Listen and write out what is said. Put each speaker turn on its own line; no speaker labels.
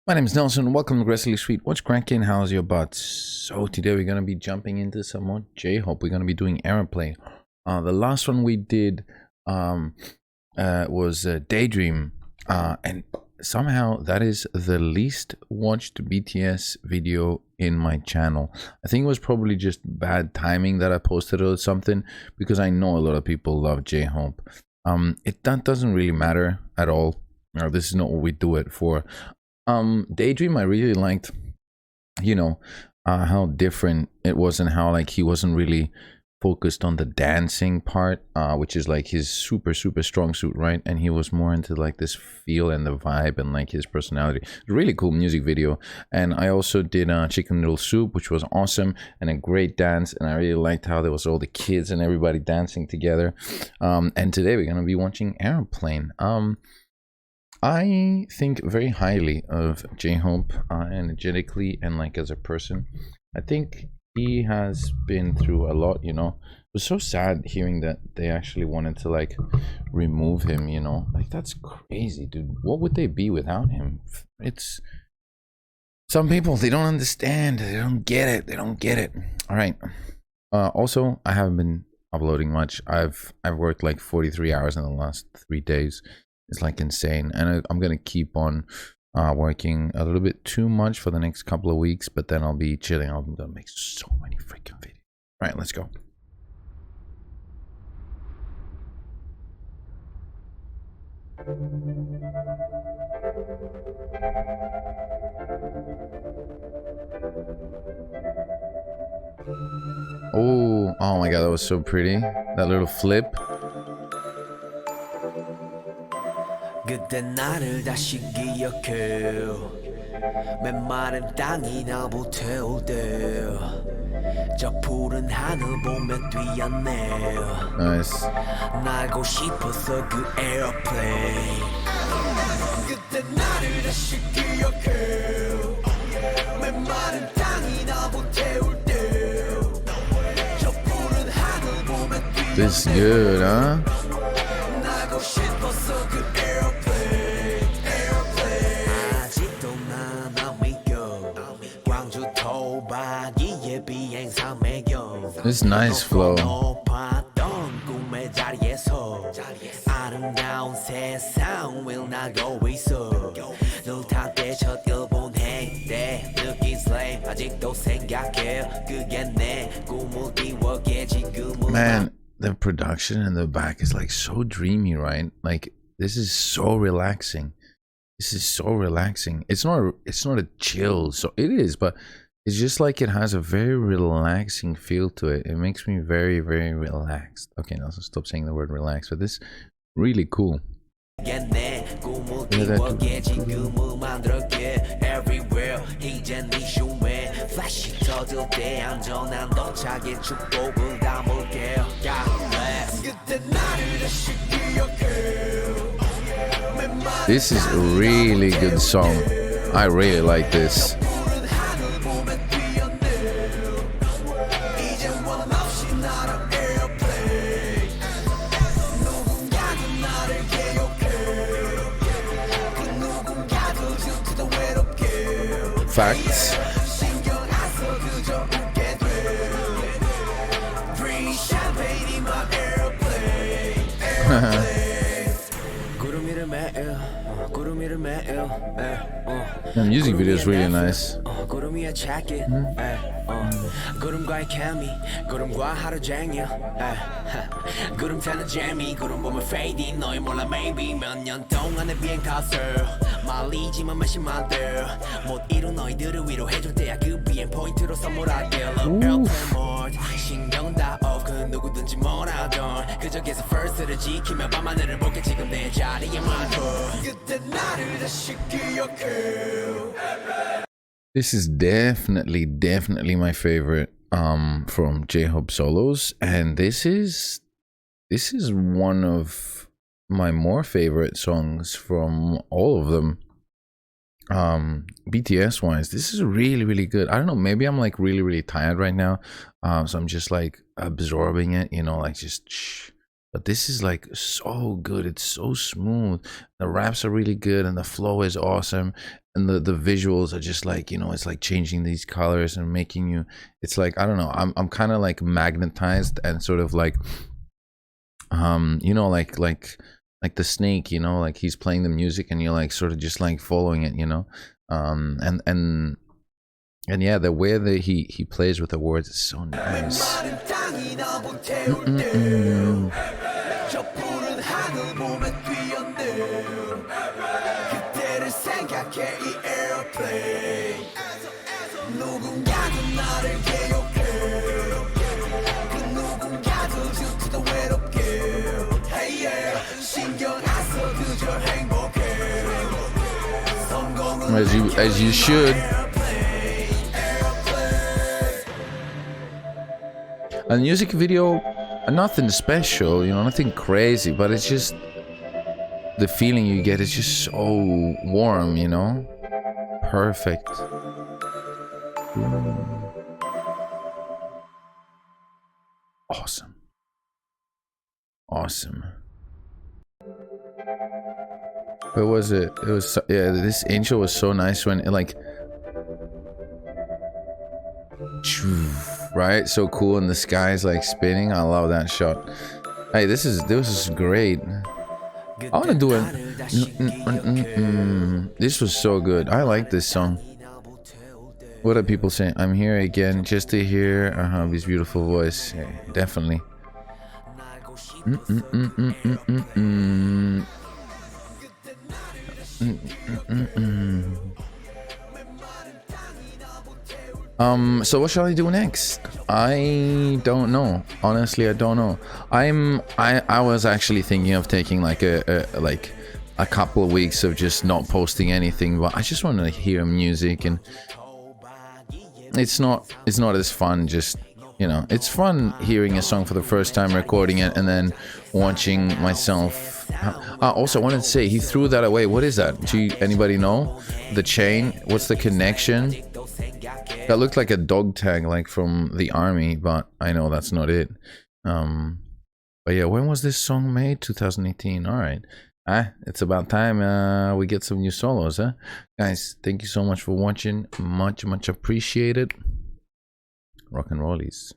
My name is Nelson. Welcome to Aggressively Sweet. What's cracking? How's your butt? So today we're gonna be jumping into some more Jhope. We're gonna be doing Aeroplane. The last one we did was Daydream, and somehow that is the least watched BTS video in my channel. I think it was probably just bad timing that I posted it or something, because I know a lot of people love Jhope. That doesn't really matter at all. This is not what we do it for. Daydream, I really liked, how different it was, and how like he wasn't really focused on the dancing part, which is like his super strong suit, right? And he was more into like this feel and the vibe and like his personality. Really cool music video. And I also did Chicken Noodle Soup, which was awesome, and a great dance, and I really liked how there was all the kids and everybody dancing together. And today we're gonna be watching Aeroplane. I think very highly of Jhope, energetically and like as a person. I think he has been through a lot, It was so sad hearing that they actually wanted to like remove him, Like that's crazy, dude. What would they be without him? It's some people, they don't understand. They don't get it. They don't get it. All right. Also, I haven't been uploading much. I've worked like 43 hours in the last 3 days. It's like insane, and I'm gonna keep on working a little bit too much for the next couple of weeks, but then I'll be chilling. I'm gonna make so many freaking videos. All right, let's go. Oh my god, that was so pretty. That little flip.
그때 나를 다시 기억해 메마른 땅이 나보 태울 때저 푸른 하늘 보며 뛰었네
Nice.
날고 싶었어 그 airplane 그때 나를 다시 기억해 메마른 땅이 나보 태울 때저 푸른 하늘 보며 뛰었네.
This is good, huh?
날고 싶었어 그
This nice flow. Man, the production in the back is like so dreamy, right? Like this is so relaxing. This is so relaxing. It's not a chill, so it is, but it's just like it has a very relaxing feel to it. It makes me very relaxed. Okay, now stop saying the word relax, but this is really cool. This is a really good song. I really like this. Facts. The music video is really nice.
구름과의 케미 구름과 하루 종일 구름 타는 재미 구름 보면 fading 너희 몰라 maybe 몇 년 동안의 비행 탓을 말리지만 마시면 돼못 이룬 너희들을 위로해줄 때야 그 비행 포인트로 선물할게 Love airplane mode 신경은 다 off 그 누구든지 뭐라던 그저께서 first를 지키며 밤하늘을 볼게 지금 내 자리에 맞춰 그때 나를 다시 기억해.
This is definitely my favorite from Jhope solos, and this is one of my more favorite songs from all of them. BTS wise, this is really good. I don't know, maybe I'm like really tired right now, so I'm just like absorbing it, like just but this is like so good. It's so smooth. The raps are really good, and the flow is awesome, and the visuals are just like, you know, it's like changing these colors and making you, it's like, I don't know, I'm kind of like magnetized and sort of like, you know, like the snake, you know, like he's playing the music and you're like sort of just like following it, you know. And yeah, the way that he plays with the words is so nice. As you should. A music video, nothing special, you know, nothing crazy, but it's just the feeling you get is just so warm, you know. Perfect. Awesome. Awesome. Where was it? It was so, yeah, this intro was so nice when it like, right, so cool, and the sky's like spinning. I love that shot. Hey, this is great. I want to do it. This was so good. I like this song. What are people saying? I'm here again just to hear his beautiful voice. Yeah, definitely. So what shall I do next? I don't know. Honestly, I don't know. I was actually thinking of taking like a couple of weeks of just not posting anything, but I just want to hear music, and it's not as fun just, you know, it's fun hearing a song for the first time, recording it, and then watching myself. Also, I wanted to say, he threw that away. What is that? Do anybody know? The chain? What's the connection? That looked like a dog tag, like from the army, but I know that's not it. But yeah, when was this song made? 2018. All right. It's about time we get some new solos, huh? Guys, thank you so much for watching. Much appreciated. Rock and rollies.